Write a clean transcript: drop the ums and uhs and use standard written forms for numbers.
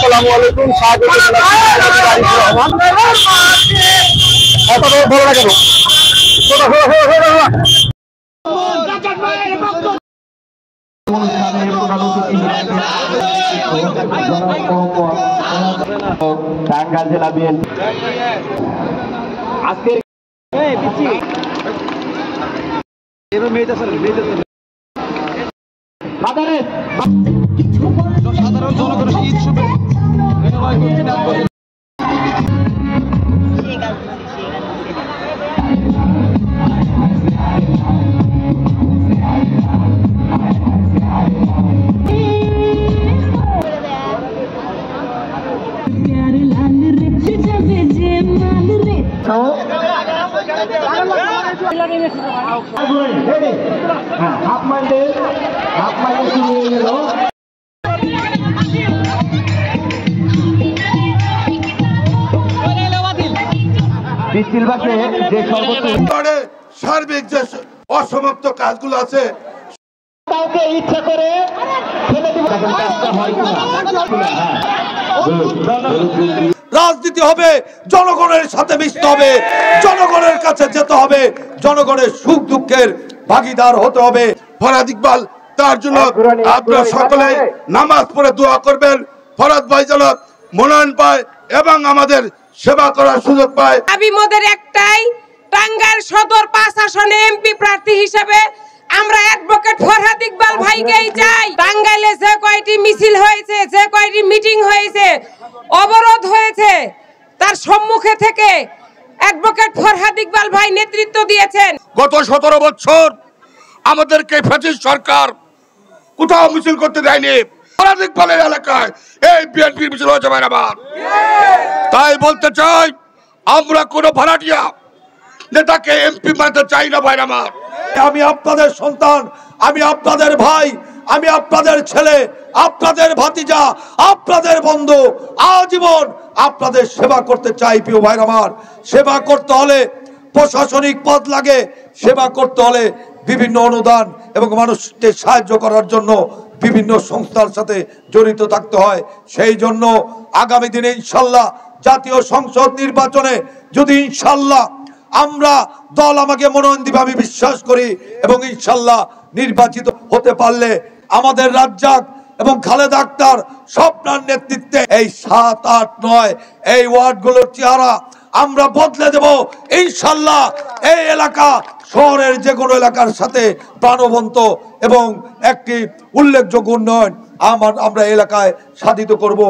আসসালামু আলাইকুম। এত ভালো লাগে না। টাঙ্গাইল জেলা বিএনপি আজকে সাধারণ জনগণের ঈদ শুভেচ্ছা। সার্বিক যে অসমাপ্ত কাজগুলো আছে কাউকে ইচ্ছা করে রাজনীতি হবে, জনগণের সাথে মিশতে হবে, জনগণের কাছে যেতে হবে, জনগণের সুখ দুঃখের ভাগিদার হতে হবে। ফরহাদ ইকবাল তার জন্য আপনারা সকলে নামাজ পড়ে দোয়া করবেন। ফরহাদ ভাই যেন মনোনয়ন পায় এবং আমাদের সেবা করার সুযোগ পায়। দাবি মোদের একটাই, টাঙ্গাইল সদর 5 আসনে এমপি প্রার্থী হিসেবে আমরা অ্যাডভোকেট ফরহাদ ইকবাল ভাইকেই চাই। টাঙ্গাইলে যে কয়টি মিছিল হয়েছে, যে কয়টি মিটিং হয়েছে, অবরোধ হয়েছে, তার সম্মুখে থেকে অ্যাডভোকেট ফরহাদ ইকবাল ভাই নেতৃত্ব দিয়েছেন। গত 17 বছর আমাদেরকে ফ্যাসিস্ট সরকার কোথাও মিছিল করতে দেয়নি। ফরহাদ ইকবালের এলাকায় এই বিএনপির মিছিল হয়েছে ভাইরাবার। তাই বলতে চাই, আমরা কোনো ভাড়াটিয়া নেতাকে এমপি বানাতে চাই না ভাইরাবার। আমি আপনাদের সন্তান, আমি আপনাদের ভাই, আমি আপনাদের ছেলে, আপনাদের ভাতিজা, আপনাদের বন্ধু, আজীবন আপনাদের সেবা করতে চাই। প্রিয় ভাইরা আমার, সেবা করতে হলে প্রশাসনিক পদ লাগে, সেবা করতে হলে বিভিন্ন অনুদান এবং মানুষকে সাহায্য করার জন্য বিভিন্ন সংস্থার সাথে জড়িত থাকতে হয়। সেই জন্য আগামী দিনে ইনশাল্লাহ জাতীয় সংসদ নির্বাচনে যদি ইনশাল্লাহ আমরা দল আমাকে মনোনয়ন দিবে আমি বিশ্বাস করি, এবং ইনশাল্লাহ নির্বাচিত হতে পারলে আমাদের রাজ্জাক এবং খালেদা আক্তার স্বপ্নার নেতৃত্বে এই 7, 8, 9 এই ওয়ার্ডগুলোর চেহারা আমরা বদলে দেব ইনশাল্লাহ। এই এলাকা শহরের যে কোনো এলাকার সাথে প্রাণবন্ত এবং একটি উল্লেখযোগ্য উন্নয়ন আমরা এলাকায় সাধিত করব।